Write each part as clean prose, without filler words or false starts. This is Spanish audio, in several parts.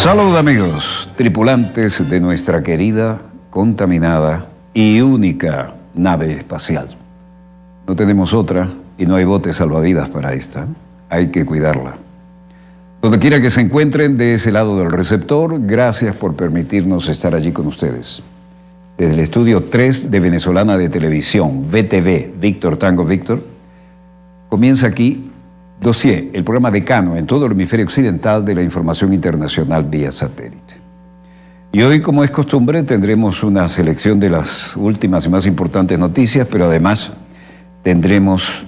Salud amigos, tripulantes de nuestra querida, contaminada y única nave espacial. No tenemos otra y no hay botes salvavidas para esta. Hay que cuidarla. Donde quiera que se encuentren de ese lado del receptor, gracias por permitirnos estar allí con ustedes. Desde el estudio 3 de Venezolana de Televisión, VTV, Víctor Tango Víctor, comienza aquí Dossier, el programa decano en todo el hemisferio occidental de la información internacional vía satélite. Y hoy, como es costumbre, tendremos una selección de las últimas y más importantes noticias, pero además tendremos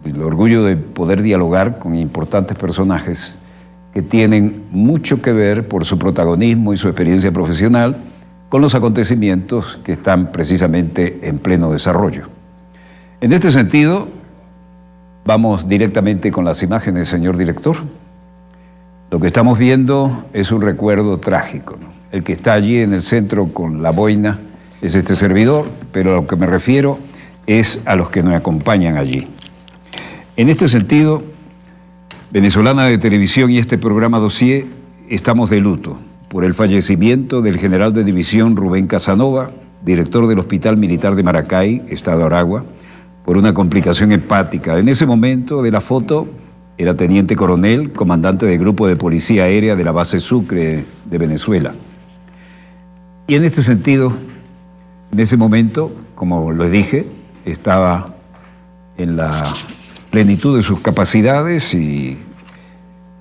el orgullo de poder dialogar con importantes personajes que tienen mucho que ver por su protagonismo y su experiencia profesional con los acontecimientos que están precisamente en pleno desarrollo. En este sentido, vamos directamente con las imágenes, señor director. Lo que estamos viendo es un recuerdo trágico, ¿no? El que está allí en el centro con la boina es este servidor, pero a lo que me refiero es a los que nos acompañan allí. En este sentido, Venezolana de Televisión y este programa Dossier estamos de luto por el fallecimiento del general de división Rubén Casanova, director del Hospital Militar de Maracay, Estado Aragua, por una complicación hepática. En ese momento de la foto era teniente coronel, comandante del grupo de policía aérea de la base Sucre de Venezuela. Y en este sentido, en ese momento, como lo dije, estaba en la plenitud de sus capacidades y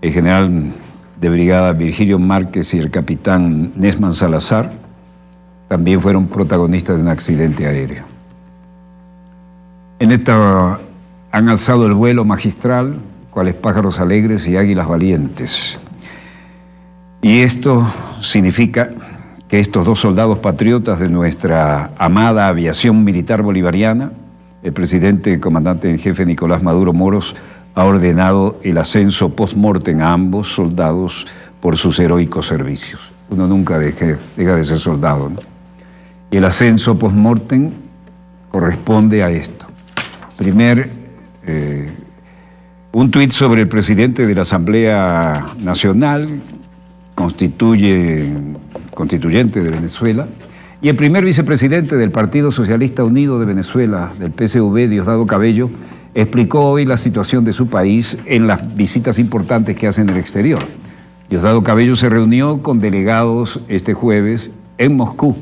el general de brigada Virgilio Márquez y el capitán Nesman Salazar también fueron protagonistas de un accidente aéreo. En esta han alzado el vuelo magistral, cuales pájaros alegres y águilas valientes. Y esto significa que estos dos soldados patriotas de nuestra amada aviación militar bolivariana, el presidente y comandante en jefe Nicolás Maduro Moros, ha ordenado el ascenso post-mortem a ambos soldados por sus heroicos servicios. Uno nunca deja de ser soldado, ¿no? Y el ascenso post-mortem corresponde a esto. Un tuit sobre el presidente de la Asamblea Nacional, constituyente de Venezuela, y el primer vicepresidente del Partido Socialista Unido de Venezuela, del PSV, Diosdado Cabello, explicó hoy la situación de su país en las visitas importantes que hace en el exterior. Diosdado Cabello se reunió con delegados este jueves en Moscú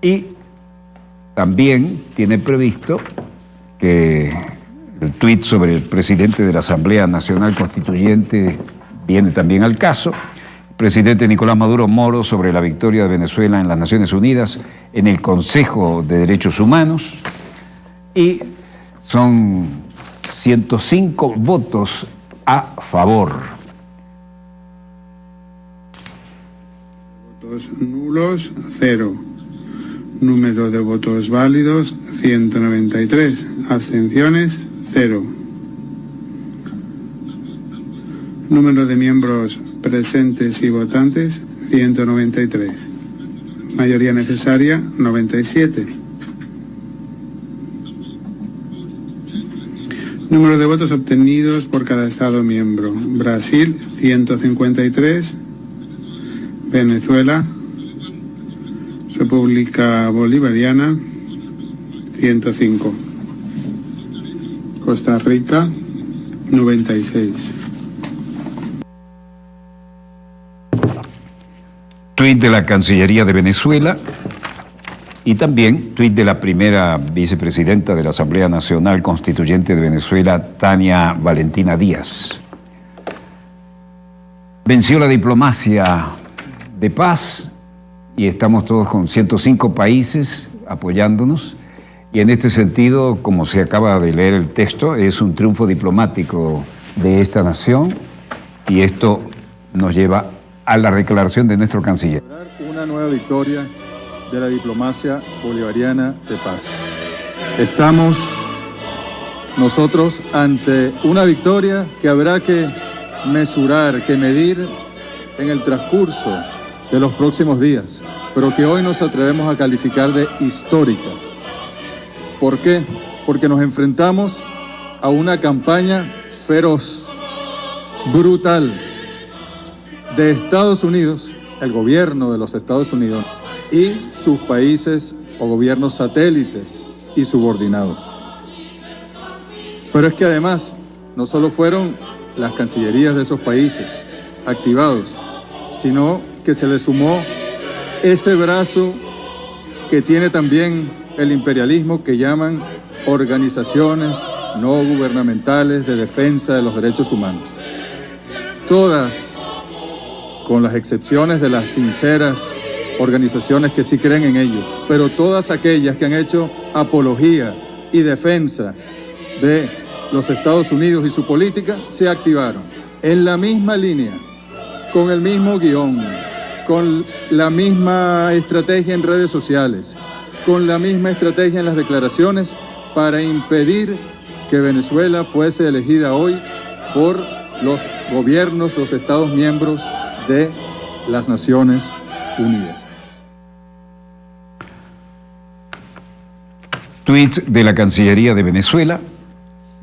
y también tiene previsto que el tuit sobre el presidente de la Asamblea Nacional Constituyente viene también al caso. El presidente Nicolás Maduro Moros sobre la victoria de Venezuela en las Naciones Unidas en el Consejo de Derechos Humanos, y son 105 votos a favor. Votos nulos, 0. Número de votos válidos, 193. Abstenciones, 0. Número de miembros presentes y votantes, 193. Mayoría necesaria, 97. Número de votos obtenidos por cada Estado miembro. Brasil, 153. Venezuela, República Bolivariana, 105. Costa Rica, 96. Tuit de la Cancillería de Venezuela y también tuit de la primera vicepresidenta de la Asamblea Nacional Constituyente de Venezuela, Tania Valentina Díaz. Venció la diplomacia de paz y estamos todos con 105 países apoyándonos. Y en este sentido, como se acaba de leer el texto, es un triunfo diplomático de esta nación y esto nos lleva a la declaración de nuestro canciller. Una nueva victoria de la diplomacia bolivariana de paz. Estamos nosotros ante una victoria que habrá que mesurar, que medir en el transcurso de los próximos días, pero que hoy nos atrevemos a calificar de histórica. ¿Por qué? Porque nos enfrentamos a una campaña feroz, brutal, de Estados Unidos, el gobierno de los Estados Unidos y sus países o gobiernos satélites y subordinados. Pero es que además no solo fueron las cancillerías de esos países activados, sino que se le sumó ese brazo que tiene también el imperialismo, que llaman organizaciones no gubernamentales de defensa de los derechos humanos. Todas, con las excepciones de las sinceras organizaciones que sí creen en ello, pero todas aquellas que han hecho apología y defensa de los Estados Unidos y su política, se activaron en la misma línea, con el mismo guión, con la misma estrategia en redes sociales, con la misma estrategia en las declaraciones, para impedir que Venezuela fuese elegida hoy por los gobiernos, los Estados miembros de las Naciones Unidas. Tweet de la Cancillería de Venezuela.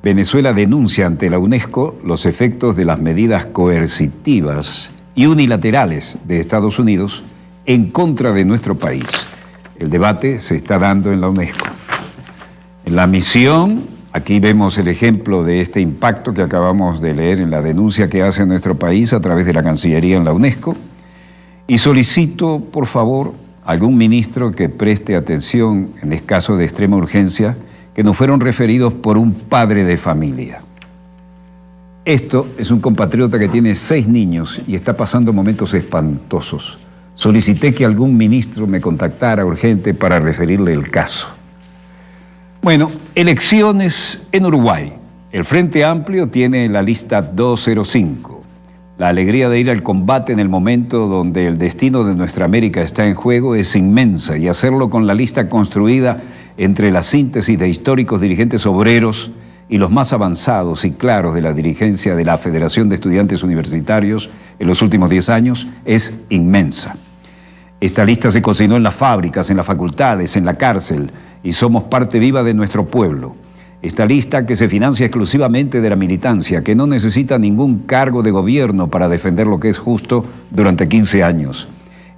Venezuela denuncia ante la UNESCO los efectos de las medidas coercitivas y unilaterales de Estados Unidos en contra de nuestro país. El debate se está dando en la UNESCO. En la misión, aquí vemos el ejemplo de este impacto que acabamos de leer en la denuncia que hace nuestro país a través de la Cancillería en la UNESCO. Y solicito, por favor, a algún ministro que preste atención en el caso de extrema urgencia que nos fueron referidos por un padre de familia. Esto es un compatriota que tiene 6 niños y está pasando momentos espantosos. Solicité que algún ministro me contactara urgente para referirle el caso. Bueno, elecciones en Uruguay. El Frente Amplio tiene la lista 205. La alegría de ir al combate en el momento donde el destino de nuestra América está en juego es inmensa, y hacerlo con la lista construida entre la síntesis de históricos dirigentes obreros y los más avanzados y claros de la dirigencia de la Federación de Estudiantes Universitarios en los últimos 10 años es inmensa. Esta lista se cocinó en las fábricas, en las facultades, en la cárcel, y somos parte viva de nuestro pueblo. Esta lista, que se financia exclusivamente de la militancia, que no necesita ningún cargo de gobierno para defender lo que es justo durante 15 años.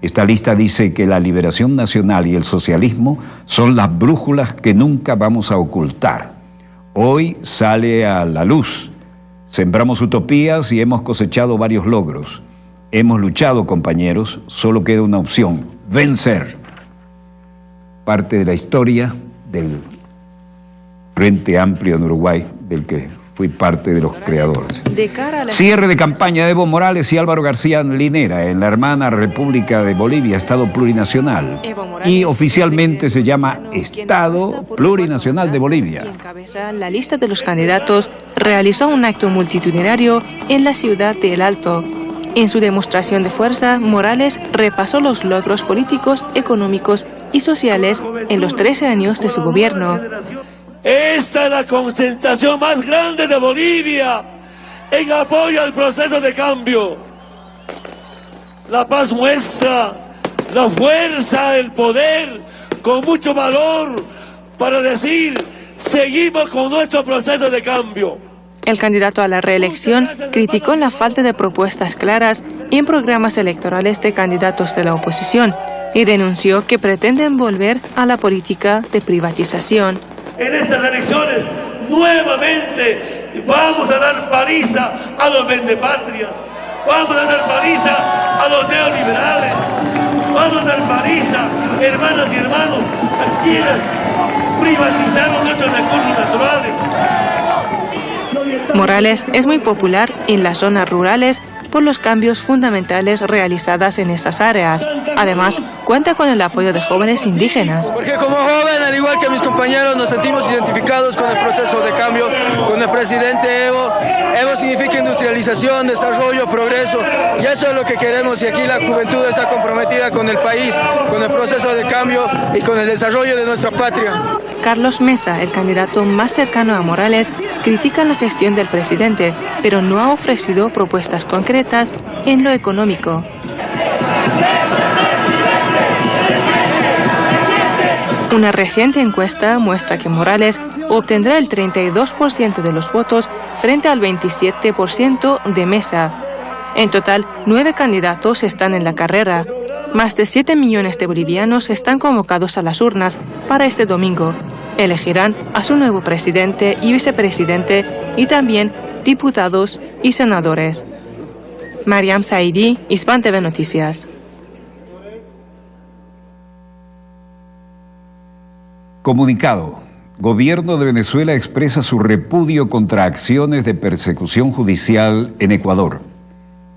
Esta lista dice que la liberación nacional y el socialismo son las brújulas que nunca vamos a ocultar. Hoy sale a la luz. Sembramos utopías y hemos cosechado varios logros. Hemos luchado, compañeros, solo queda una opción: vencer. Parte de la historia del Frente Amplio en Uruguay, del que fui parte de los creadores. Cierre de campaña de Evo Morales y Álvaro García Linera en la hermana República de Bolivia, Estado plurinacional. Y oficialmente se llama Estado Plurinacional de Bolivia. Quien encabeza la lista de los candidatos realizó un acto multitudinario en la ciudad de El Alto. En su demostración de fuerza, Morales repasó los logros políticos, económicos y sociales en los 13 años de su gobierno. Esta es la concentración más grande de Bolivia en apoyo al proceso de cambio. La Paz muestra la fuerza, el poder, con mucho valor para decir: seguimos con nuestro proceso de cambio. El candidato a la reelección criticó la falta de propuestas claras en programas electorales de candidatos de la oposición y denunció que pretenden volver a la política de privatización. En estas elecciones nuevamente vamos a dar paliza a los vendepatrias, vamos a dar paliza a los neoliberales, vamos a dar paliza, hermanas y hermanos, a quienes privatizaron nuestros recursos naturales. Morales es muy popular en las zonas rurales por los cambios fundamentales realizados en esas áreas. Además, cuenta con el apoyo de jóvenes indígenas. Porque como joven, al igual que mis compañeros, nos sentimos identificados con el proceso de cambio, con el presidente Evo. Evo significa industrialización, desarrollo, progreso, y eso es lo que queremos, y aquí la juventud está comprometida con el país, con el proceso de cambio y con el desarrollo de nuestra patria. Carlos Mesa, el candidato más cercano a Morales, critica la gestión del presidente, pero no ha ofrecido propuestas concretas en lo económico. Una reciente encuesta muestra que Morales obtendrá el 32% de los votos frente al 27% de Mesa. En total, 9 candidatos están en la carrera. Más de 7 millones de bolivianos están convocados a las urnas para este domingo. Elegirán a su nuevo presidente y vicepresidente y también diputados y senadores. Mariam Saidi, Hispan TV Noticias. Comunicado. Gobierno de Venezuela expresa su repudio contra acciones de persecución judicial en Ecuador.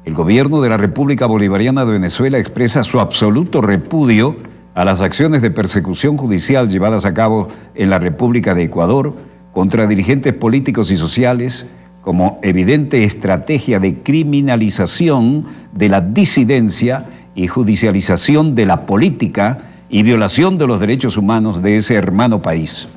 El gobierno de la República Bolivariana de Venezuela expresa su absoluto repudio a las acciones de persecución judicial llevadas a cabo en la República de Ecuador contra dirigentes políticos y sociales como evidente estrategia de criminalización de la disidencia y judicialización de la política y violación de los derechos humanos de ese hermano país.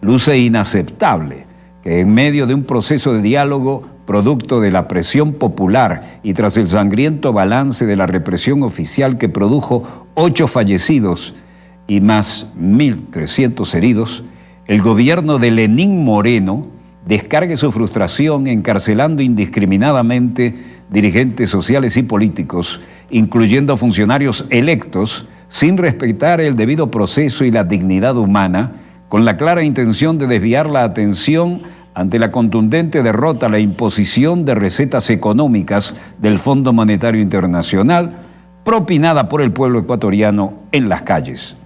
Luce inaceptable que en medio de un proceso de diálogo producto de la presión popular y tras el sangriento balance de la represión oficial que produjo 8 fallecidos y más 1.300 heridos, el gobierno de Lenín Moreno descargue su frustración encarcelando indiscriminadamente dirigentes sociales y políticos, incluyendo funcionarios electos, sin respetar el debido proceso y la dignidad humana, con la clara intención de desviar la atención ante la contundente derrota a la imposición de recetas económicas del Fondo Monetario Internacional, propinada por el pueblo ecuatoriano en las calles.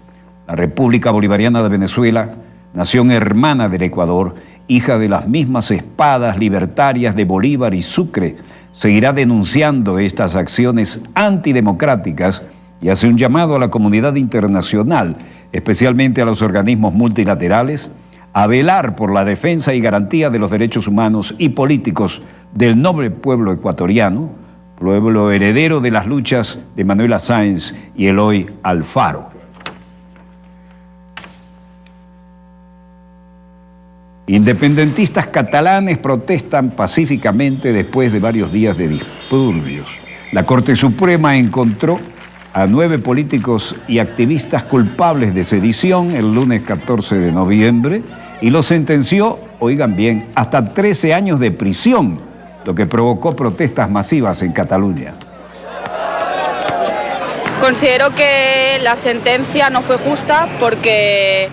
La República Bolivariana de Venezuela, nación hermana del Ecuador, hija de las mismas espadas libertarias de Bolívar y Sucre, seguirá denunciando estas acciones antidemocráticas y hace un llamado a la comunidad internacional, especialmente a los organismos multilaterales, a velar por la defensa y garantía de los derechos humanos y políticos del noble pueblo ecuatoriano, pueblo heredero de las luchas de Manuela Sáenz y Eloy Alfaro. Independentistas catalanes protestan pacíficamente después de varios días de disturbios. La Corte Suprema encontró a 9 políticos y activistas culpables de sedición el lunes 14 de noviembre y los sentenció, oigan bien, hasta 13 años de prisión, lo que provocó protestas masivas en Cataluña. Considero que la sentencia no fue justa porque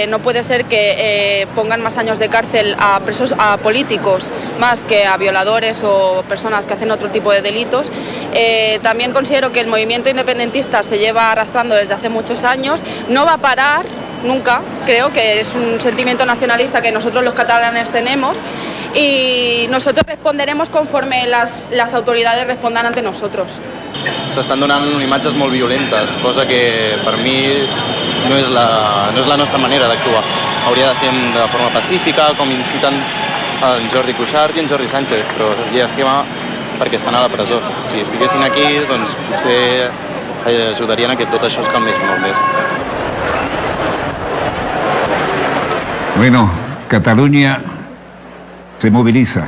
no puede ser que pongan más años de cárcel a presos, a políticos, más que a violadores o personas que hacen otro tipo de delitos. También considero que el movimiento independentista se lleva arrastrando desde hace muchos años, no va a parar nunca, creo que es un sentimiento nacionalista que nosotros los catalanes tenemos y nosotros responderemos conforme las autoridades respondan ante nosotros. S'estan donant imatges molt violentes, cosa que per mi no és la nostra manera d'actuar. Hauria de ser de forma pacífica, com inciten en Jordi Cuixart i en Jordi Sánchez, però llàstima perquè estan a la presó. Si estiguessin aquí, doncs potser ajudarien a que tot això es canviés molt més. Bueno, Cataluña se moviliza,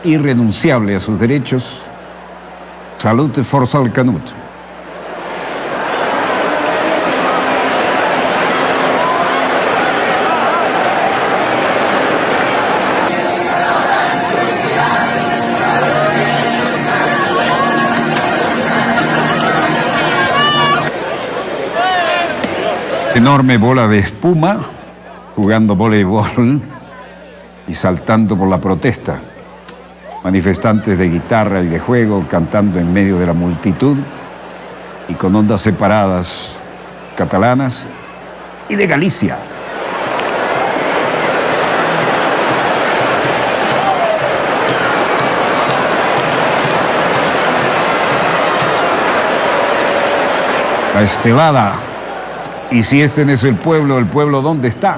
irrenunciable a sus derechos. Salud Forza al Canut. Enorme bola de espuma, jugando voleibol y saltando por la protesta. Manifestantes de guitarra y de juego cantando en medio de la multitud y con ondas separadas catalanas y de Galicia. La estelada. Y si este no es el pueblo ¿dónde está?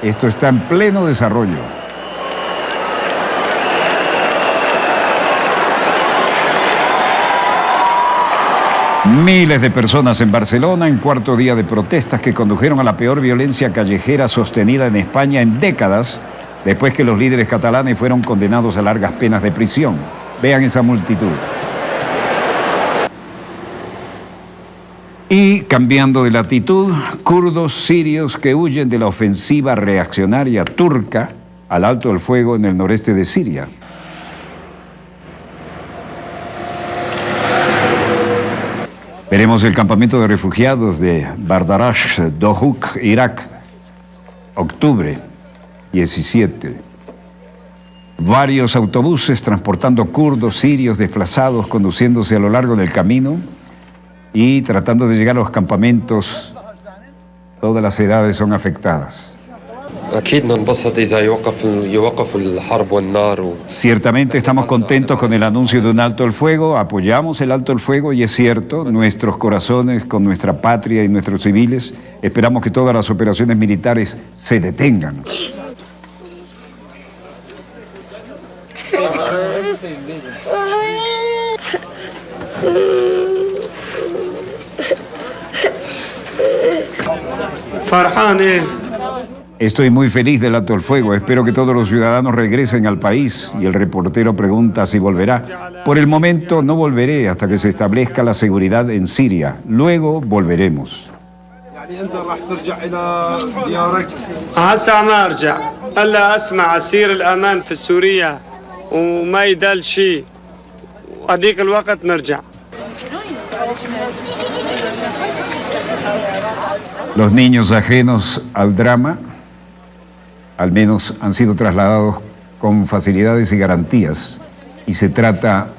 Esto está en pleno desarrollo. Miles de personas en Barcelona en cuarto día de protestas que condujeron a la peor violencia callejera sostenida en España en décadas, después que los líderes catalanes fueron condenados a largas penas de prisión. Vean esa multitud. Y cambiando de latitud, kurdos sirios que huyen de la ofensiva reaccionaria turca al alto el fuego en el noreste de Siria. Veremos el campamento de refugiados de Bardarash, Dohuk, Irak, octubre 17. Varios autobuses transportando kurdos, sirios desplazados, conduciéndose a lo largo del camino y tratando de llegar a los campamentos. Todas las edades son afectadas. Ciertamente estamos contentos con el anuncio de un alto el fuego, apoyamos el alto el fuego y es cierto, nuestros corazones con nuestra patria y nuestros civiles, esperamos que todas las operaciones militares se detengan. Estoy muy feliz del alto el fuego. Espero que todos los ciudadanos regresen al país. Y el reportero pregunta si volverá. Por el momento no volveré hasta que se establezca la seguridad en Siria. Luego volveremos. Los niños ajenos al drama al menos han sido trasladados con facilidades y garantías, y se trata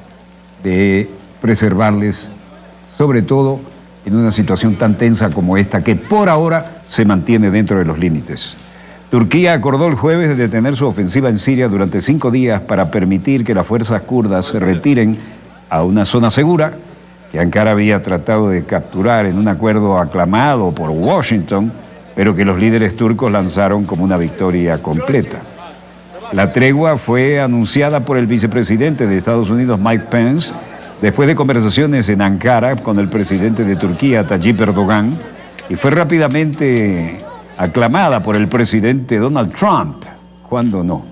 de preservarles, sobre todo en una situación tan tensa como esta, que por ahora se mantiene dentro de los límites. Turquía acordó el jueves de detener su ofensiva en Siria durante 5 días para permitir que las fuerzas kurdas se retiren a una zona segura que Ankara había tratado de capturar en un acuerdo aclamado por Washington, pero que los líderes turcos lanzaron como una victoria completa. La tregua fue anunciada por el vicepresidente de Estados Unidos, Mike Pence, después de conversaciones en Ankara con el presidente de Turquía, Tayyip Erdogan, y fue rápidamente aclamada por el presidente Donald Trump. ¿Cuándo no?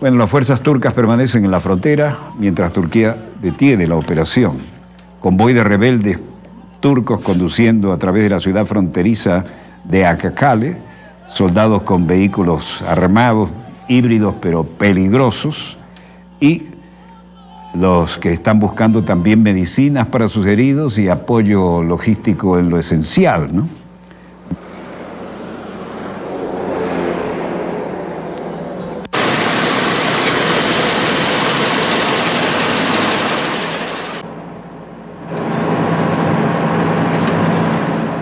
Bueno, las fuerzas turcas permanecen en la frontera mientras Turquía detiene la operación. Convoy de rebeldes turcos conduciendo a través de la ciudad fronteriza de Akakale, soldados con vehículos armados, híbridos pero peligrosos, y los que están buscando también medicinas para sus heridos y apoyo logístico en lo esencial, ¿no?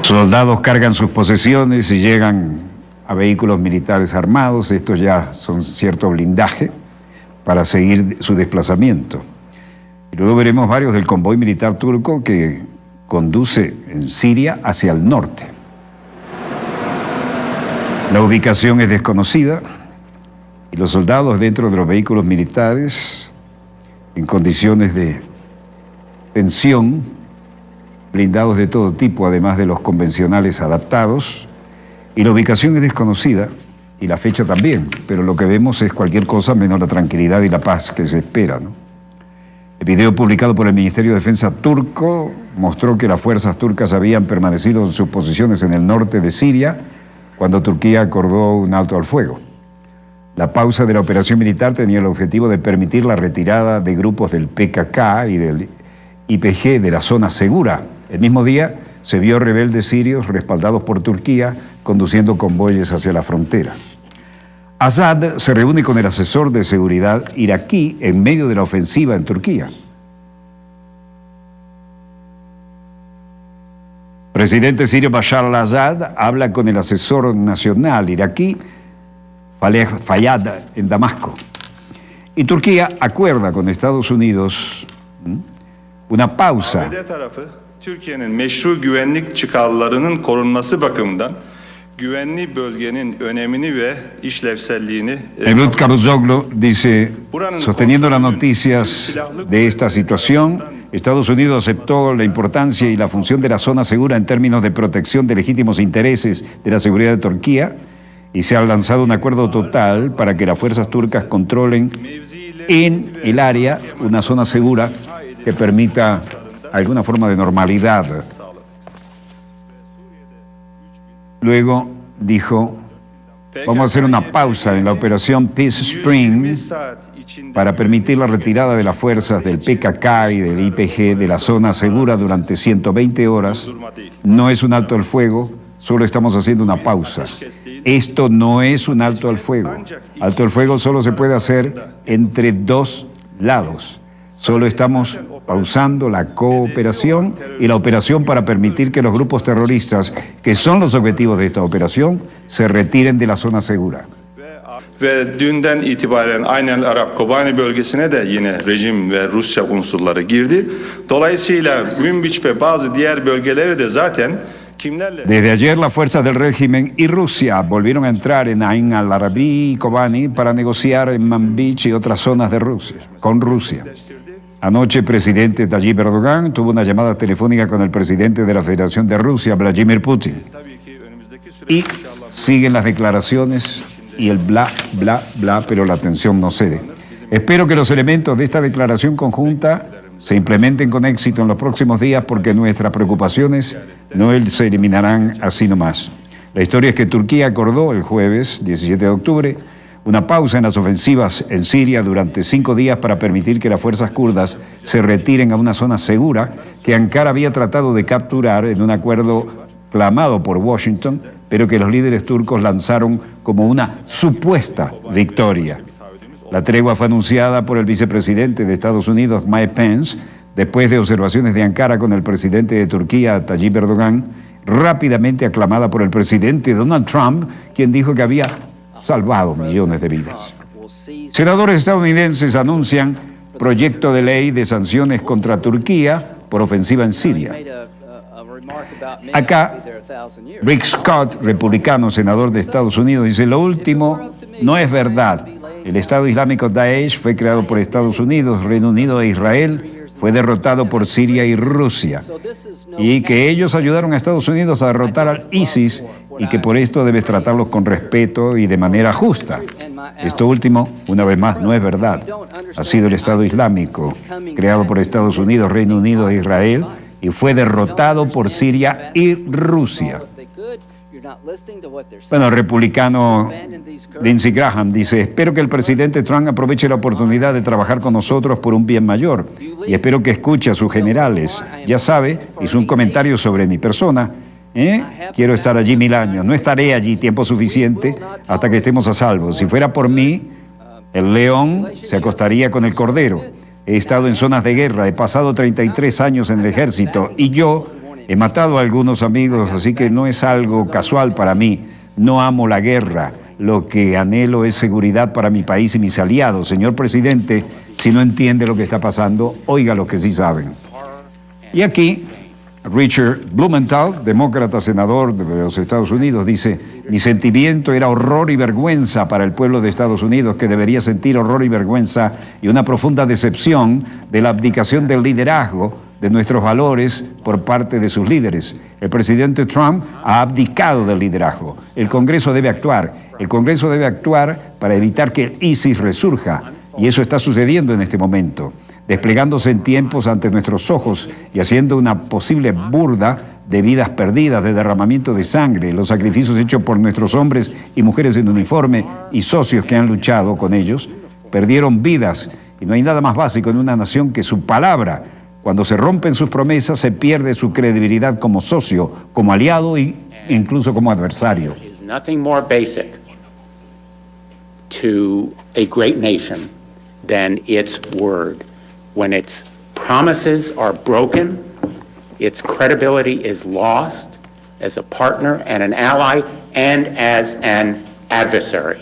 Soldados cargan sus posesiones y llegan a vehículos militares armados. Estos ya son cierto blindaje para seguir su desplazamiento. Y luego veremos varios del convoy militar turco que conduce en Siria hacia el norte. La ubicación es desconocida y los soldados dentro de los vehículos militares en condiciones de tensión, blindados de todo tipo, además de los convencionales adaptados, y la ubicación es desconocida, y la fecha también, pero lo que vemos es cualquier cosa menos la tranquilidad y la paz que se espera, ¿no? El video publicado por el Ministerio de Defensa turco mostró que las fuerzas turcas habían permanecido en sus posiciones en el norte de Siria cuando Turquía acordó un alto al fuego. La pausa de la operación militar tenía el objetivo de permitir la retirada de grupos del PKK y del YPG de la zona segura. El mismo día se vio rebeldes sirios respaldados por Turquía conduciendo convoyes hacia la frontera. Assad se reúne con el asesor de seguridad iraquí en medio de la ofensiva en Turquía. Presidente sirio Bashar al-Assad habla con el asesor nacional iraquí Fayyad en Damasco. Y Turquía acuerda con Estados Unidos una pausa. Türkiye'nin meşru güvenlik çıkarlarının korunması bakımından güvenli bölgenin önemini ve işlevselliğini Mevlut Cavusoglu dice, sosteniendo las noticias de esta situación, Estados Unidos aceptó la importancia y la función de la zona segura en términos de protección de legítimos intereses de la seguridad de Turquía, y se ha lanzado un acuerdo total para que las fuerzas turcas controlen en el área una zona segura que permita alguna forma de normalidad. Luego dijo Vamos a hacer una pausa en la operación Peace Spring para permitir la retirada de las fuerzas del PKK y del YPG de la zona segura durante 120 horas. No es un alto al fuego, solo estamos haciendo una pausa. Esto no es un alto al fuego. Alto al fuego solo se puede hacer entre dos lados. Solo estamos pausando la cooperación y la operación para permitir que los grupos terroristas, que son los objetivos de esta operación, se retiren de la zona segura. Ve dünden itibaren Aynel Arap Kobani bölgesine de yine rejim ve Rusya unsurları girdi. Dolayısıyla Münbiç ve bazı diğer bölgelere de zaten kimlerle... Desde ayer las fuerzas del régimen y Rusia volvieron a entrar en Ain al-Arabi y Kobani para negociar en Manbij y otras zonas de Rusia, con Rusia. Anoche el presidente Tayyip Erdogan tuvo una llamada telefónica con el presidente de la Federación de Rusia, Vladimir Putin. Y siguen las declaraciones y el bla, bla, bla, pero la tensión no cede. Espero que los elementos de esta declaración conjunta se implementen con éxito en los próximos días porque nuestras preocupaciones no se eliminarán así nomás. La historia es que Turquía acordó el jueves 17 de octubre una pausa en las ofensivas en Siria durante 5 días para permitir que las fuerzas kurdas se retiren a una zona segura que Ankara había tratado de capturar en un acuerdo clamado por Washington, pero que los líderes turcos lanzaron como una supuesta victoria. La tregua fue anunciada por el vicepresidente de Estados Unidos, Mike Pence, después de observaciones de Ankara con el presidente de Turquía, Tayyip Erdogan, rápidamente aclamada por el presidente Donald Trump, quien dijo que había salvado millones de vidas. Senadores estadounidenses anuncian proyecto de ley de sanciones contra Turquía por ofensiva en Siria. Acá, Rick Scott, republicano, senador de Estados Unidos, dice: lo último no es verdad. El Estado Islámico Daesh fue creado por Estados Unidos, Reino Unido e Israel. Fue derrotado por Siria y Rusia. Y que ellos ayudaron a Estados Unidos a derrotar al ISIS y que por esto debes tratarlos con respeto y de manera justa. Esto último, una vez más, no es verdad. Ha sido el Estado Islámico, creado por Estados Unidos, Reino Unido e Israel, y fue derrotado por Siria y Rusia. Bueno, el republicano Lindsey Graham dice: espero que el presidente Trump aproveche la oportunidad de trabajar con nosotros por un bien mayor y espero que escuche a sus generales. Ya sabe, hizo un comentario sobre mi persona. Quiero estar allí 1000 años. No estaré allí tiempo suficiente hasta que estemos a salvo. Si fuera por mí, el león se acostaría con el cordero. He estado en zonas de guerra, he pasado 33 años en el ejército y yo he matado a algunos amigos, así que no es algo casual para mí. No amo la guerra. Lo que anhelo es seguridad para mi país y mis aliados. Señor presidente, si no entiende lo que está pasando, oiga lo que sí saben. Y aquí, Richard Blumenthal, demócrata senador de los Estados Unidos, dice: mi sentimiento era horror y vergüenza para el pueblo de Estados Unidos, que debería sentir horror y vergüenza y una profunda decepción de la abdicación del liderazgo de nuestros valores por parte de sus líderes. El presidente Trump ha abdicado del liderazgo. El Congreso debe actuar. El Congreso debe actuar para evitar que el ISIS resurja. Y eso está sucediendo en este momento, desplegándose en tiempos ante nuestros ojos y haciendo una posible burda de vidas perdidas, de derramamiento de sangre, los sacrificios hechos por nuestros hombres y mujeres en uniforme y socios que han luchado con ellos, perdieron vidas. Y no hay nada más básico en una nación que su palabra. Cuando se rompen sus promesas, se pierde su credibilidad como socio, como aliado e incluso como adversario. Nothing more basic to a great nation than its word. When its promises are broken, its credibility is lost as a partner and an ally and as an adversary.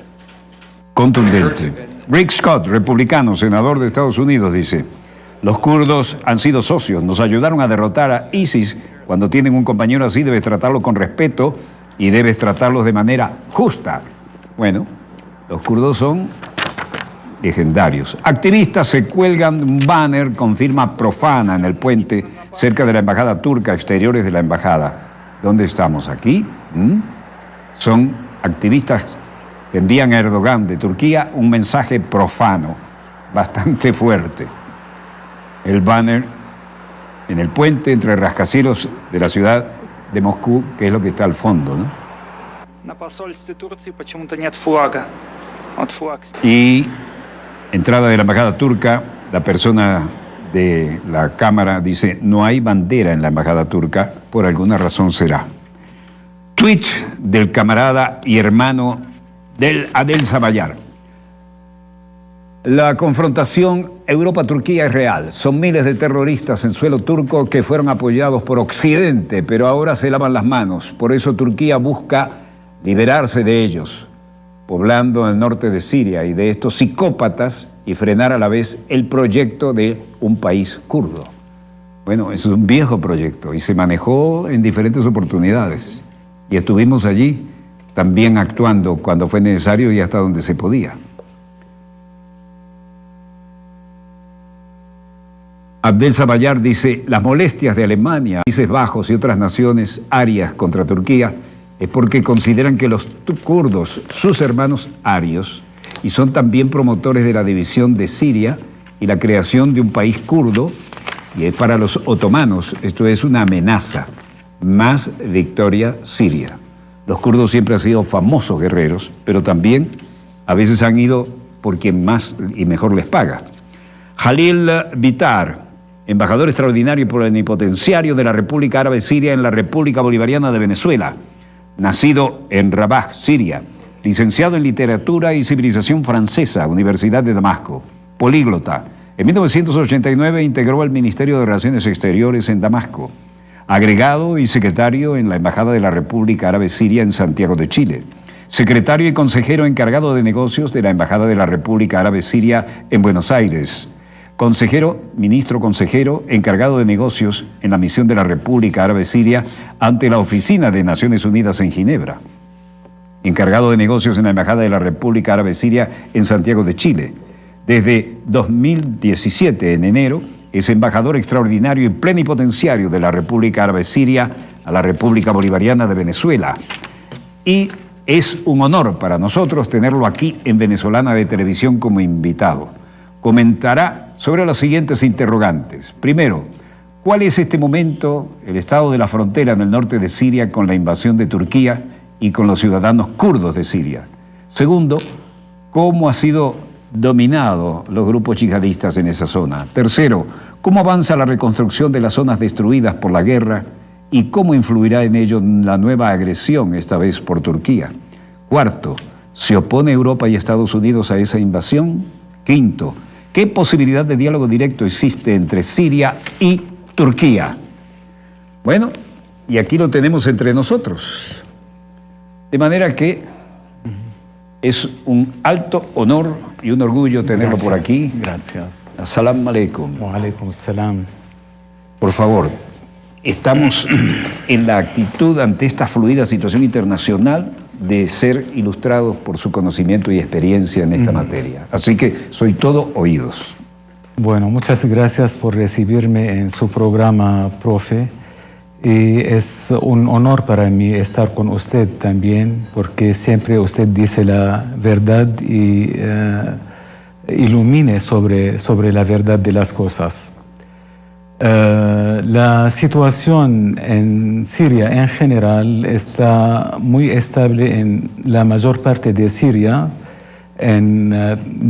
Contundente. Rick Scott, republicano, senador de Estados Unidos, dice: los kurdos han sido socios, nos ayudaron a derrotar a ISIS. Cuando tienen un compañero así, debes tratarlo con respeto y debes tratarlos de manera justa. Bueno, los kurdos son legendarios. Activistas se cuelgan un banner con firma profana en el puente cerca de la embajada turca, exteriores de la embajada. ¿Dónde estamos? ¿Aquí? Son activistas que envían a Erdogan de Turquía un mensaje profano, bastante fuerte. El banner en el puente entre rascacielos de la ciudad de Moscú, que es lo que está al fondo, ¿no? Y entrada de la embajada turca, la persona de la cámara dice, no hay bandera en la embajada turca, por alguna razón será. Tweet del camarada y hermano del Adel Zabayar. La confrontación Europa-Turquía es real. Son miles de terroristas en suelo turco que fueron apoyados por Occidente, pero ahora se lavan las manos. Por eso Turquía busca liberarse de ellos, poblando el norte de Siria y de estos psicópatas y frenar a la vez el proyecto de un país kurdo. Bueno, es un viejo proyecto y se manejó en diferentes oportunidades. Y estuvimos allí también actuando cuando fue necesario y hasta donde se podía. Abdel Zabayar dice, las molestias de Alemania, Países Bajos y otras naciones arias contra Turquía es porque consideran que los kurdos, sus hermanos arios, y son también promotores de la división de Siria y la creación de un país kurdo, y es para los otomanos, esto es una amenaza, más victoria siria. Los kurdos siempre han sido famosos guerreros, pero también a veces han ido por quien más y mejor les paga. Jalil Bitar, embajador extraordinario y plenipotenciario de la República Árabe Siria en la República Bolivariana de Venezuela, nacido en Rabah, Siria, licenciado en Literatura y Civilización Francesa, Universidad de Damasco, políglota. En 1989 integró el Ministerio de Relaciones Exteriores en Damasco, agregado y secretario en la Embajada de la República Árabe Siria en Santiago de Chile, secretario y consejero encargado de negocios de la Embajada de la República Árabe Siria en Buenos Aires, ministro consejero encargado de negocios en la misión de la República Árabe Siria ante la Oficina de Naciones Unidas en Ginebra, encargado de negocios en la Embajada de la República Árabe Siria en Santiago de Chile. Desde 2017, en enero, es embajador extraordinario y plenipotenciario de la República Árabe Siria a la República Bolivariana de Venezuela. Y es un honor para nosotros tenerlo aquí en Venezolana de Televisión como invitado. Comentará sobre los siguientes interrogantes. Primero, ¿cuál es este momento el estado de la frontera en el norte de Siria con la invasión de Turquía y con los ciudadanos kurdos de Siria? Segundo, ¿cómo ha sido dominado los grupos yihadistas en esa zona? Tercero, ¿cómo avanza la reconstrucción de las zonas destruidas por la guerra y cómo influirá en ello la nueva agresión, esta vez por Turquía? Cuarto, ¿se opone Europa y Estados Unidos a esa invasión? Quinto, ¿qué posibilidad de diálogo directo existe entre Siria y Turquía? Bueno, y aquí lo tenemos entre nosotros. De manera que es un alto honor y un orgullo tenerlo por aquí. Gracias. Assalamu alaikum. Wa alaikum salam. Por favor, estamos en la actitud ante esta fluida situación internacional de ser ilustrados por su conocimiento y experiencia en esta materia. Así que soy todo oídos. Bueno, muchas gracias por recibirme en su programa, profe. Y es un honor para mí estar con usted también, porque siempre usted dice la verdad y ilumine sobre la verdad de las cosas. La situación en Siria en general está muy estable en la mayor parte de Siria, en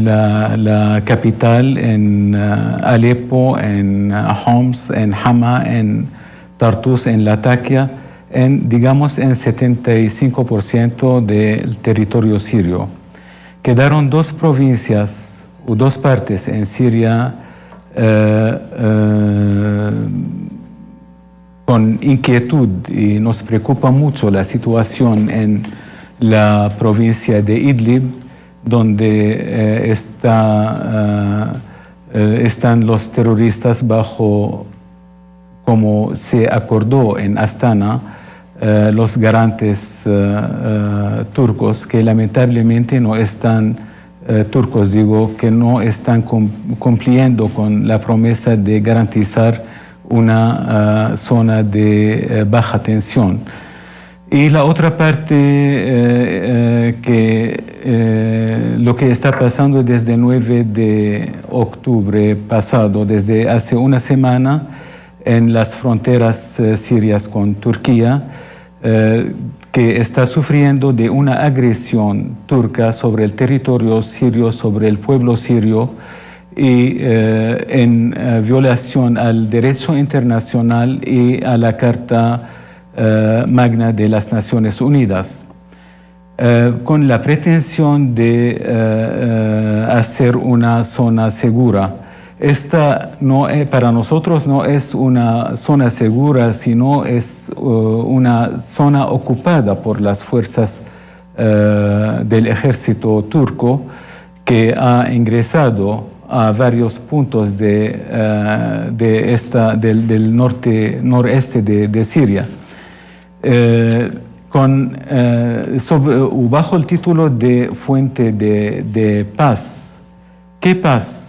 la capital, en Alepo, en Homs, en Hama, en Tartus, en Latakia, digamos en 75% del territorio sirio. Quedaron dos provincias o dos partes en Siria con inquietud, y nos preocupa mucho la situación en la provincia de Idlib, donde están los terroristas bajo, como se acordó en Astana, los garantes turcos, que lamentablemente no están turcos, digo, que no están cumpliendo con la promesa de garantizar una zona de baja tensión. Y la otra parte, lo que está pasando desde el 9 de octubre pasado, desde hace una semana, en las fronteras sirias con Turquía, que está sufriendo de una agresión turca sobre el territorio sirio, sobre el pueblo sirio, y en violación al derecho internacional y a la Carta Magna de las Naciones Unidas, con la pretensión de hacer una zona segura. Esta para nosotros no es una zona segura, sino es una zona ocupada por las fuerzas del ejército turco, que ha ingresado a varios puntos del noreste de Siria. Bajo el título de Fuente de Paz. ¿Qué paz?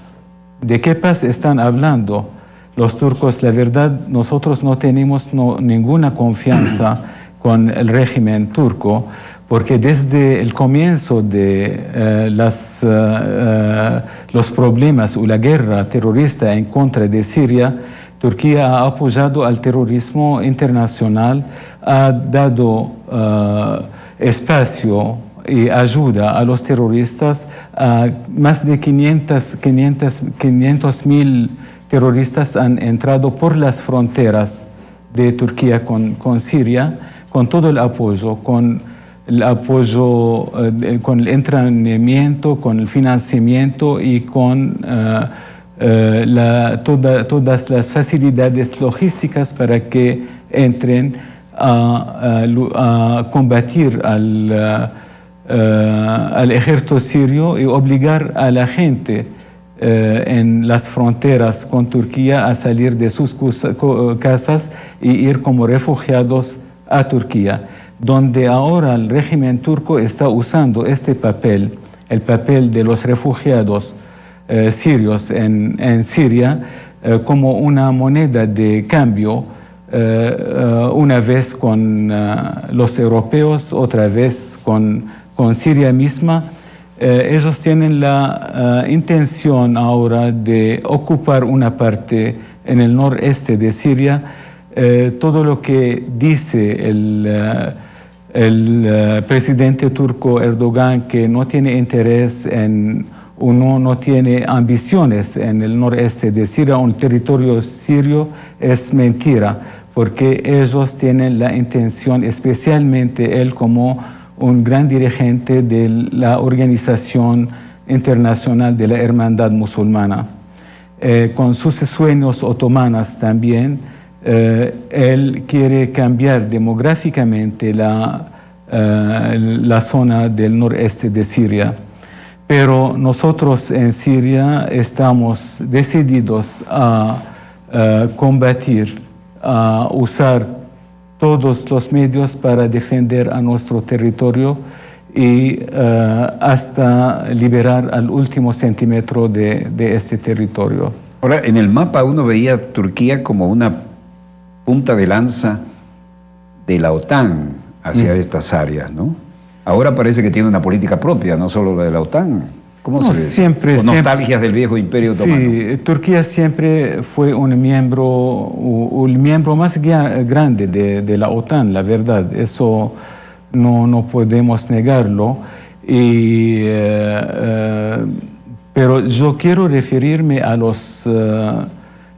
¿De qué paz están hablando los turcos? La verdad, nosotros no tenemos ninguna confianza con el régimen turco, porque desde el comienzo de los problemas o la guerra terrorista en contra de Siria, Turquía ha apoyado al terrorismo internacional, ha dado espacio y ayuda a los terroristas. Más de 500.000 terroristas han entrado por las fronteras de Turquía con Siria, con todo el apoyo, con el entrenamiento, con el financiamiento y con todas las facilidades logísticas para que entren a combatir al ejército sirio y obligar a la gente en las fronteras con Turquía a salir de sus casas y ir como refugiados a Turquía, donde ahora el régimen turco está usando este papel, el papel de los refugiados sirios en Siria, como una moneda de cambio, una vez con los europeos, otra vez con Siria misma. Ellos tienen la intención ahora de ocupar una parte en el noreste de Siria. Todo lo que dice el presidente turco Erdogan, que no tiene interés no tiene ambiciones en el noreste de Siria, un territorio sirio, es mentira, porque ellos tienen la intención, especialmente él como un gran dirigente de la Organización Internacional de la Hermandad Musulmana, con sus sueños otomanos también. Él quiere cambiar demográficamente la zona del noreste de Siria. Pero nosotros en Siria estamos decididos a combatir, a usar todos los medios para defender a nuestro territorio y hasta liberar al último centímetro de este territorio. Ahora, en el mapa uno veía a Turquía como una punta de lanza de la OTAN hacia estas áreas, ¿no? Ahora parece que tiene una política propia, no solo la de la OTAN. ¿Cómo se ve? Siempre, nostalgias del viejo imperio otomano. Sí, Turquía siempre fue un miembro, el miembro más grande de la OTAN, la verdad. Eso no podemos negarlo. Pero yo quiero referirme a los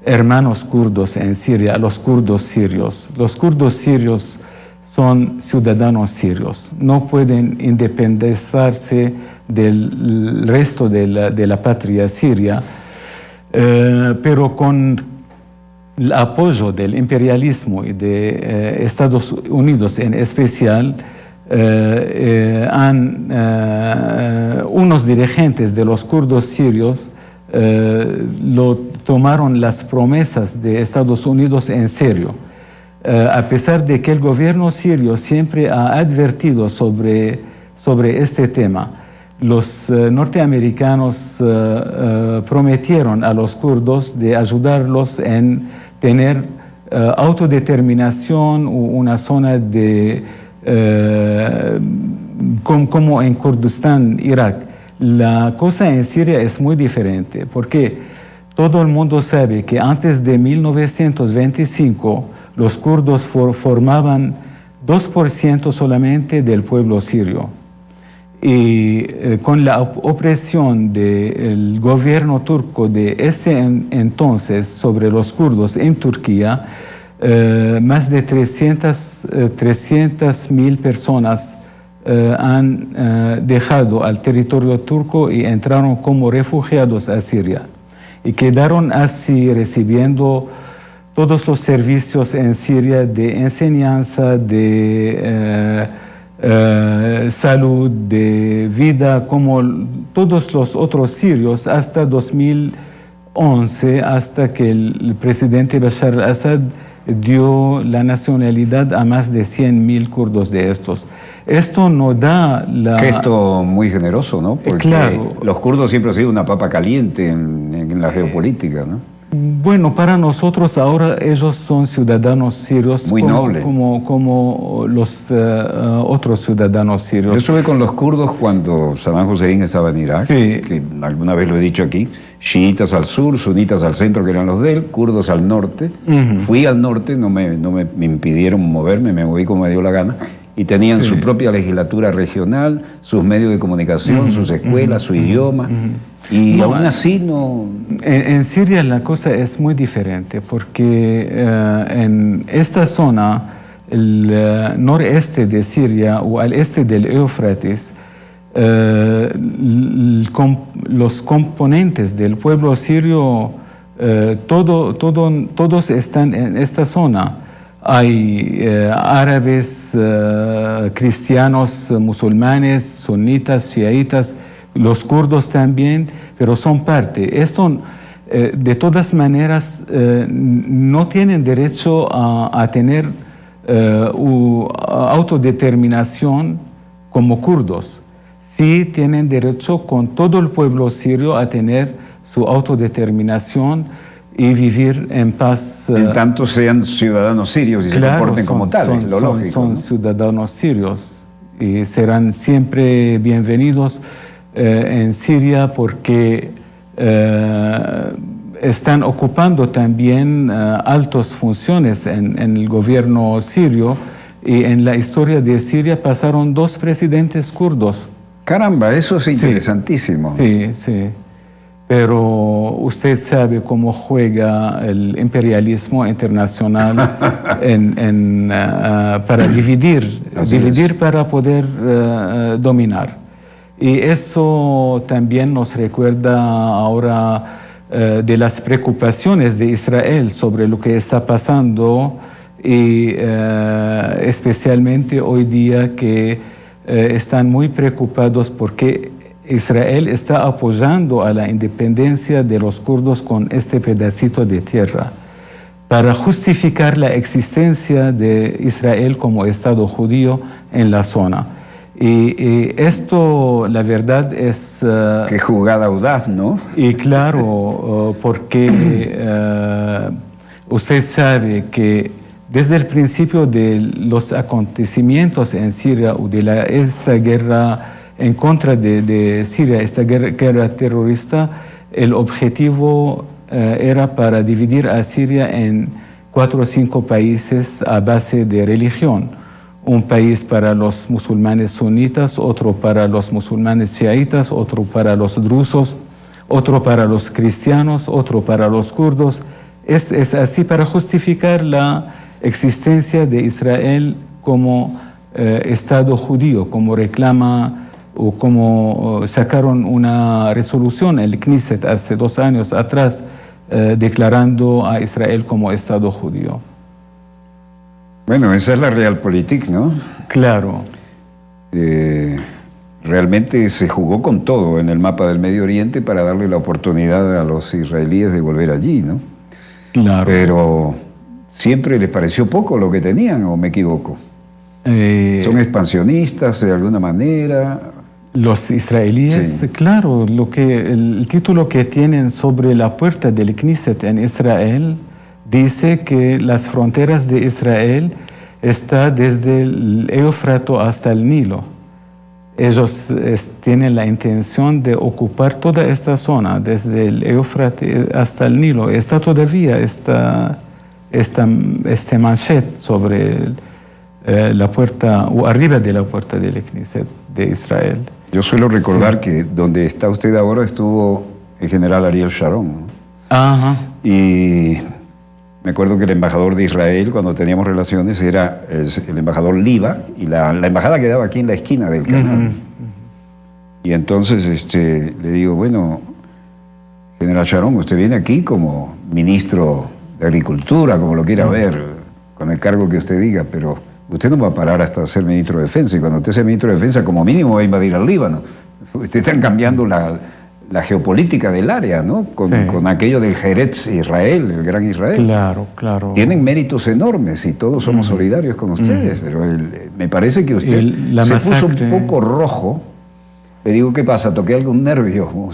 hermanos kurdos en Siria, a los kurdos sirios. Los kurdos sirios son ciudadanos sirios, no pueden independizarse del resto de la patria siria, pero con el apoyo del imperialismo y de Estados Unidos en especial, unos dirigentes de los kurdos sirios tomaron las promesas de Estados Unidos en serio. A pesar de que el gobierno sirio siempre ha advertido sobre este tema, los norteamericanos prometieron a los kurdos de ayudarlos en tener autodeterminación, una zona como en Kurdistán, Irak. La cosa en Siria es muy diferente, porque todo el mundo sabe que antes de 1925 los kurdos formaban 2% solamente del pueblo sirio. Y con la opresión del gobierno turco de ese entonces sobre los kurdos en Turquía, más de 300.000 personas han dejado al territorio turco y entraron como refugiados a Siria. Y quedaron así recibiendo todos los servicios en Siria de enseñanza, de salud, de vida, como todos los otros sirios, hasta 2011, hasta que el presidente Bashar al-Assad dio la nacionalidad a más de 100.000 kurdos de estos. Esto no da la... Gesto muy generoso, ¿no? Porque claro, los kurdos siempre han sido una papa caliente en la geopolítica, ¿no? Bueno, para nosotros ahora ellos son ciudadanos sirios muy nobles, como los otros ciudadanos sirios. Yo estuve con los kurdos cuando Saddam Hussein estaba en Irak, sí, que alguna vez lo he dicho aquí, chiitas al sur, sunitas al centro, que eran los de él, kurdos al norte. Fui al norte, no me impidieron moverme, me moví como me dio la gana, y tenían su propia legislatura regional, sus medios de comunicación, sus escuelas, su idioma. Y no, aún así no... En Siria la cosa es muy diferente porque en esta zona, el noreste de Siria o al este del Éufrates, los componentes del pueblo sirio, todos están en esta zona. Hay árabes, cristianos, musulmanes, sunitas, chiitas, los kurdos también, pero son parte. Esto, de todas maneras, no tienen derecho a tener autodeterminación como kurdos. Sí tienen derecho con todo el pueblo sirio a tener su autodeterminación y vivir en paz. En tanto sean ciudadanos sirios y se comporten como tales, lo lógico. Son ciudadanos sirios y serán siempre bienvenidos en Siria porque están ocupando también altas funciones en el gobierno sirio, y en la historia de Siria pasaron 2 presidentes kurdos. Caramba, eso es interesantísimo. Sí, sí. Pero usted sabe cómo juega el imperialismo internacional para dividir para poder dominar. Y eso también nos recuerda ahora de las preocupaciones de Israel sobre lo que está pasando, y especialmente hoy día que están muy preocupados porque Israel está apoyando a la independencia de los kurdos con este pedacito de tierra para justificar la existencia de Israel como Estado judío en la zona. Y esto, la verdad, es... Qué jugada audaz, ¿no? Y claro, porque usted sabe que desde el principio de los acontecimientos en Siria o de esta guerra en contra de Siria, esta guerra terrorista, el objetivo era para dividir a Siria en 4 o 5 países a base de religión. Un país para los musulmanes sunitas, otro para los musulmanes chiitas, otro para los drusos, otro para los cristianos, otro para los kurdos. Es así para justificar la existencia de Israel como Estado judío, como reclama o como sacaron una resolución el Knesset hace 2 años atrás declarando a Israel como Estado judío. Bueno, esa es la realpolitik, ¿no? Claro. Realmente se jugó con todo en el mapa del Medio Oriente para darle la oportunidad a los israelíes de volver allí, ¿no? Claro. Pero siempre les pareció poco lo que tenían, ¿o me equivoco? ¿Son expansionistas de alguna manera? Los israelíes, sí. Claro, el título que tienen sobre la puerta del Knesset en Israel dice que las fronteras de Israel están desde el Éufrates hasta el Nilo. Ellos tienen la intención de ocupar toda esta zona, desde el Éufrates hasta el Nilo. Está todavía este manchet sobre la puerta, o arriba de la puerta del Knesset de Israel. Yo suelo recordar que donde está usted ahora estuvo el general Ariel Sharon, ¿no? Ajá. Y me acuerdo que el embajador de Israel, cuando teníamos relaciones, era el embajador Liva, y la embajada quedaba aquí en la esquina del canal. Y entonces le digo, bueno, general Sharon, usted viene aquí como ministro de Agricultura, como lo quiera ver, con el cargo que usted diga, pero usted no va a parar hasta ser ministro de Defensa, y cuando usted sea ministro de Defensa, como mínimo va a invadir al Líbano. Usted está cambiando la geopolítica del área, ¿no? Con aquello del Jerez Israel, el gran Israel. Claro, claro. Tienen méritos enormes y todos somos solidarios con ustedes, pero me parece que usted se puso un poco rojo. Le digo, ¿qué pasa? ¿Toqué algún nervio?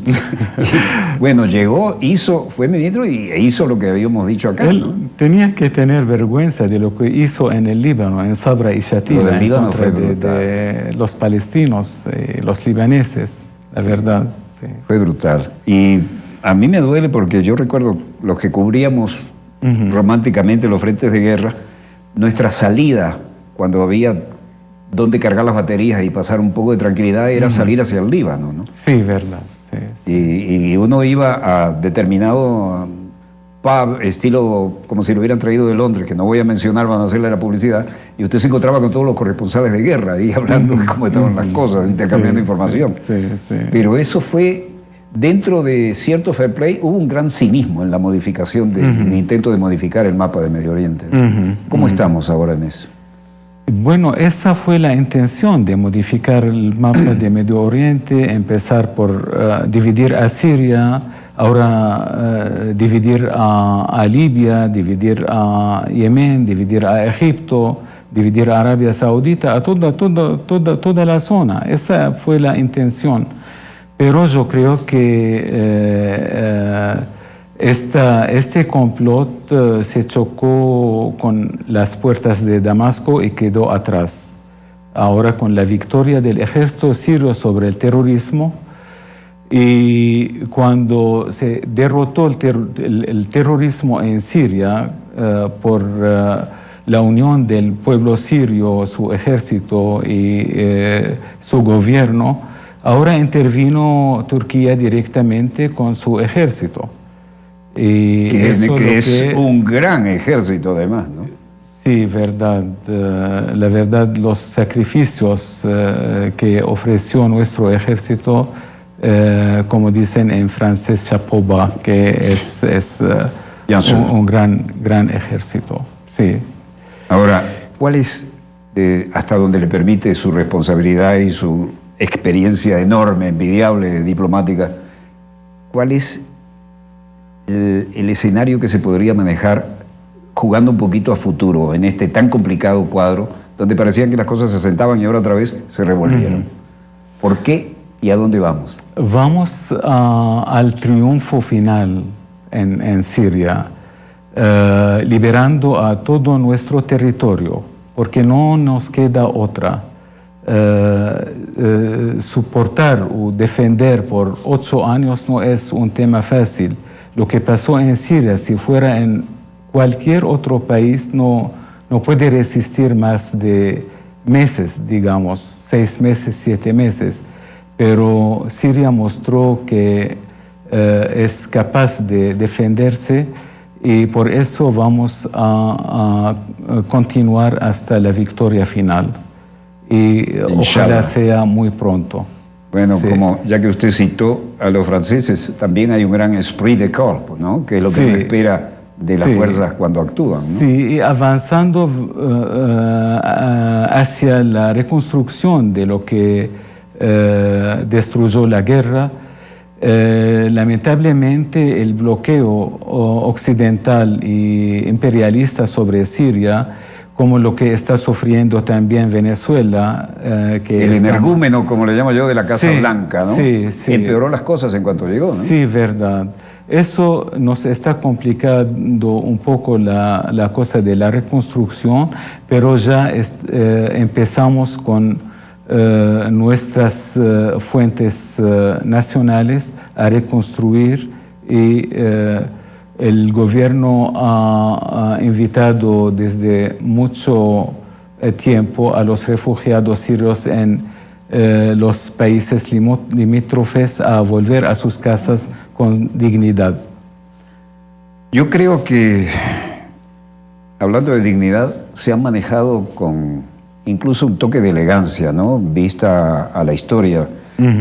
Bueno, llegó, fue ministro e hizo lo que habíamos dicho acá. Él ¿no? tenía que tener vergüenza de lo que hizo en el Líbano, en Sabra y Shatila, en contra de los palestinos, los libaneses, la verdad. Sí. Fue brutal. Y a mí me duele porque yo recuerdo los que cubríamos románticamente los frentes de guerra, nuestra salida cuando había donde cargar las baterías y pasar un poco de tranquilidad era salir hacia el Líbano, ¿no? Sí, verdad. Sí, sí. Y uno iba a determinado pub, estilo como si lo hubieran traído de Londres, que no voy a mencionar, van a hacerle la publicidad, y usted se encontraba con todos los corresponsales de guerra ahí hablando de cómo estaban las cosas, intercambiando información. Sí. Pero eso fue, dentro de cierto fair play, hubo un gran cinismo en la modificación, en el intento de modificar el mapa de Medio Oriente. ¿Cómo estamos ahora en eso? Bueno, esa fue la intención de modificar el mapa de Medio Oriente, empezar por dividir a Siria, ahora dividir a Libia, dividir a Yemen, dividir a Egipto, dividir a Arabia Saudita, a toda la zona. Esa fue la intención. Pero yo creo que este complot se chocó con las puertas de Damasco y quedó atrás. Ahora, con la victoria del ejército sirio sobre el terrorismo, y cuando se derrotó el terrorismo en Siria por la unión del pueblo sirio, su ejército y su gobierno, ahora intervino Turquía directamente con su ejército. Y que es un gran ejército además, ¿no? Sí, verdad. La verdad, los sacrificios que ofreció nuestro ejército, como dicen en francés, chapeau bas, que es un gran ejército. Sí. Ahora, ¿cuál es, hasta donde le permite su responsabilidad y su experiencia enorme, envidiable, diplomática, cuál es el escenario que se podría manejar jugando un poquito a futuro en este tan complicado cuadro donde parecían que las cosas se sentaban y ahora otra vez se revolvieron? ¿Por qué y a dónde vamos? Vamos al triunfo final en Siria, liberando a todo nuestro territorio, porque no nos queda otra. Soportar o defender por 8 años no es un tema fácil. Lo que pasó en Siria, si fuera en cualquier otro país, no puede resistir más de meses, digamos, 6 meses, 7 meses. Pero Siria mostró que es capaz de defenderse y por eso vamos a continuar hasta la victoria final. Y ojalá sea muy pronto. Bueno, sí. Como ya que usted citó a los franceses, también hay un gran esprit de corps, ¿no? Que es lo que uno espera de las fuerzas cuando actúan, ¿no? Sí, y avanzando hacia la reconstrucción de lo que destruyó la guerra. Lamentablemente el bloqueo occidental e imperialista sobre Siria, como lo que está sufriendo también Venezuela. El energúmeno, como le llamo yo, de la Casa Blanca, ¿no? Sí. Empeoró las cosas en cuanto llegó, ¿no? Sí, verdad. Eso nos está complicando un poco la cosa de la reconstrucción, pero ya empezamos con nuestras fuentes nacionales a reconstruir y el gobierno ha invitado desde mucho tiempo a los refugiados sirios en los países limítrofes a volver a sus casas con dignidad. Yo creo que, hablando de dignidad, se han manejado con incluso un toque de elegancia, ¿no? Vista a la historia,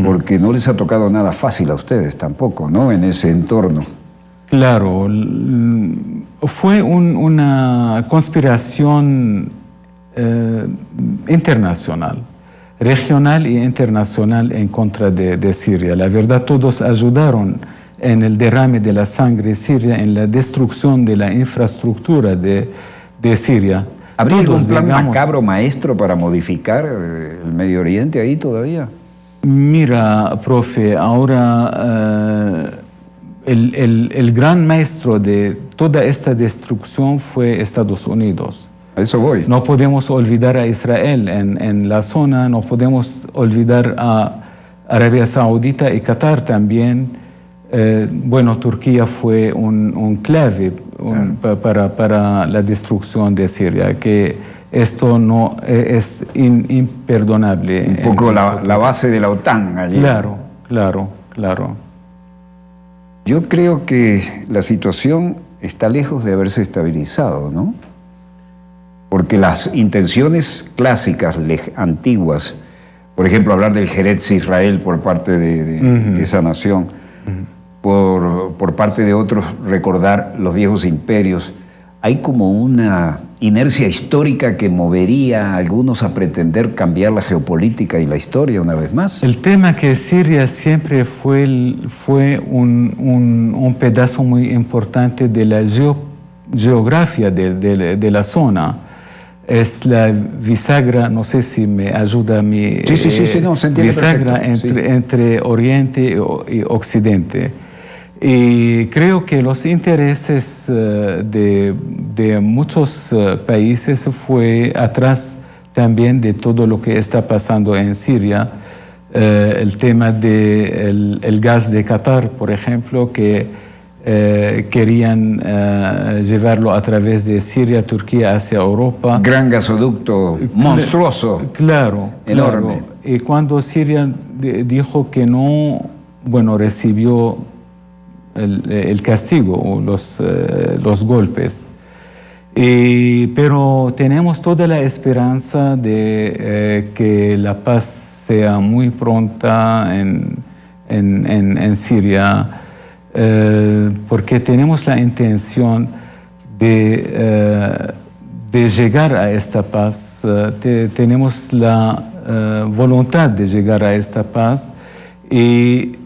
porque no les ha tocado nada fácil a ustedes tampoco, ¿no? En ese entorno. Claro, fue una conspiración internacional, regional e internacional en contra de Siria. La verdad, todos ayudaron en el derrame de la sangre siria, en la destrucción de la infraestructura de Siria. ¿Habría algún plan macabro, maestro, para modificar el Medio Oriente ahí todavía? Mira, profe, ahora el gran maestro de toda esta destrucción fue Estados Unidos. A eso voy. No podemos olvidar a Israel en la zona, no podemos olvidar a Arabia Saudita y Qatar también. Bueno, Turquía fue un clave para la destrucción de Siria, que esto no es imperdonable. Un poco la base de la OTAN allí. Claro. Yo creo que la situación está lejos de haberse estabilizado, ¿no? Porque las intenciones clásicas, antiguas, por ejemplo, hablar del Eretz Israel por parte de esa nación, por parte de otros recordar los viejos imperios, hay como una inercia histórica que movería a algunos a pretender cambiar la geopolítica y la historia una vez más. El tema que Siria siempre fue un pedazo muy importante de la geografía de la zona. Es la bisagra, no sé si me ayuda mi... Sí, no, se entiende bisagra perfecto, entre Oriente y Occidente. Y creo que los intereses de muchos países fue atrás también de todo lo que está pasando en Siria. El tema del gas de Qatar, por ejemplo, que querían llevarlo a través de Siria, Turquía, hacia Europa. Gran gasoducto monstruoso. Claro. Enorme. Y cuando Siria dijo que no, recibió el castigo o los golpes. Pero tenemos toda la esperanza de que la paz sea muy pronta en Siria, porque tenemos la intención de llegar a esta paz, tenemos la voluntad de llegar a esta paz, y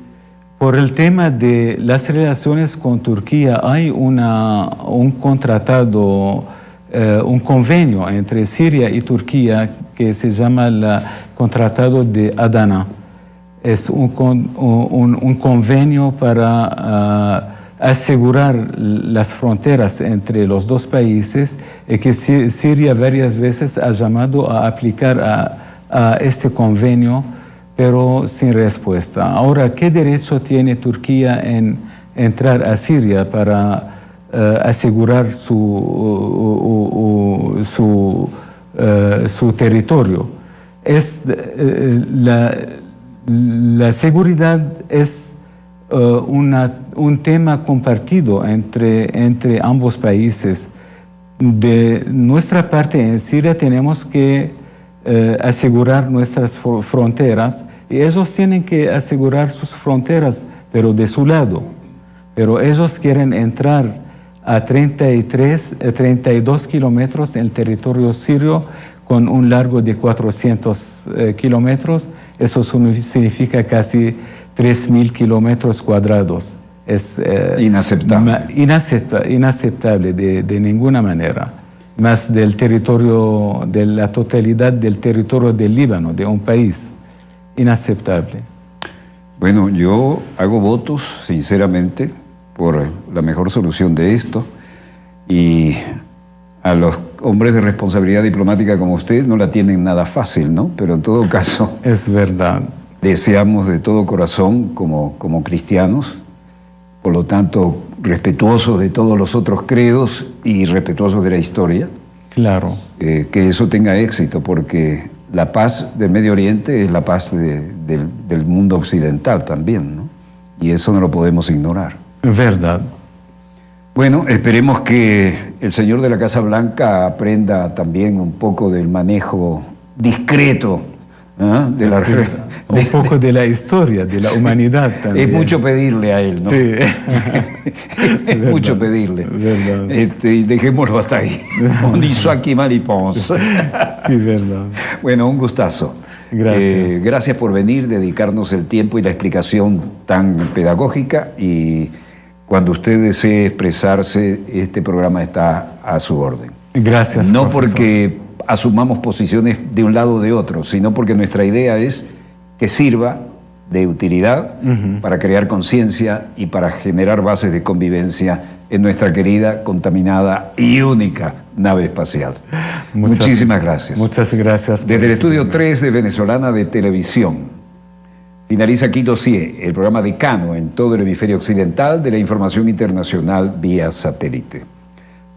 por el tema de las relaciones con Turquía hay un contratado, un convenio entre Siria y Turquía que se llama el Contratado de Adana. Es un convenio para asegurar las fronteras entre los dos países, y que Siria varias veces ha llamado a aplicar a este convenio, pero sin respuesta. Ahora, ¿qué derecho tiene Turquía en entrar a Siria para asegurar su territorio? La seguridad es un tema compartido entre ambos países. De nuestra parte en Siria tenemos que asegurar nuestras fronteras, y ellos tienen que asegurar sus fronteras, pero de su lado. Pero ellos quieren entrar a 32 kilómetros en el territorio sirio con un largo de 400 kilómetros. Eso significa casi 3.000 kilómetros cuadrados. Es inaceptable de ninguna manera. Más del territorio, de la totalidad del territorio del Líbano, de un país. Inaceptable. Bueno, yo hago votos, sinceramente, por la mejor solución de esto, y a los hombres de responsabilidad diplomática como usted no la tienen nada fácil, ¿no? Pero en todo caso... Es verdad. Deseamos de todo corazón, como cristianos, por lo tanto, respetuosos de todos los otros credos y respetuosos de la historia, Claro. Que eso tenga éxito, porque la paz del Medio Oriente es la paz del mundo occidental también, ¿no? Y eso no lo podemos ignorar. Verdad. Bueno, esperemos que el señor de la Casa Blanca aprenda también un poco del manejo discreto, ¿eh? Un poco de la historia, de la humanidad también. Es mucho pedirle a él, ¿no? Sí. Es mucho pedirle. Y dejémoslo hasta ahí. On dit soit qui mal y pense. Sí, verdad. Bueno, un gustazo. Gracias. Gracias por venir, dedicarnos el tiempo y la explicación tan pedagógica, y cuando usted desee expresarse, este programa está a su orden. Gracias, No profesor. porque asumamos posiciones de un lado o de otro, sino porque nuestra idea es que sirva de utilidad para crear conciencia y para generar bases de convivencia en nuestra querida, contaminada y única nave espacial. Muchísimas gracias. Muchas gracias. Desde el estudio 3 de Venezolana de Televisión, finaliza aquí Dossier, el programa decano en todo el hemisferio occidental de la información internacional vía satélite.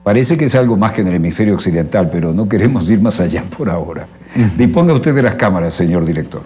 Parece que es algo más que en el hemisferio occidental, pero no queremos ir más allá por ahora. Disponga usted de las cámaras, señor director.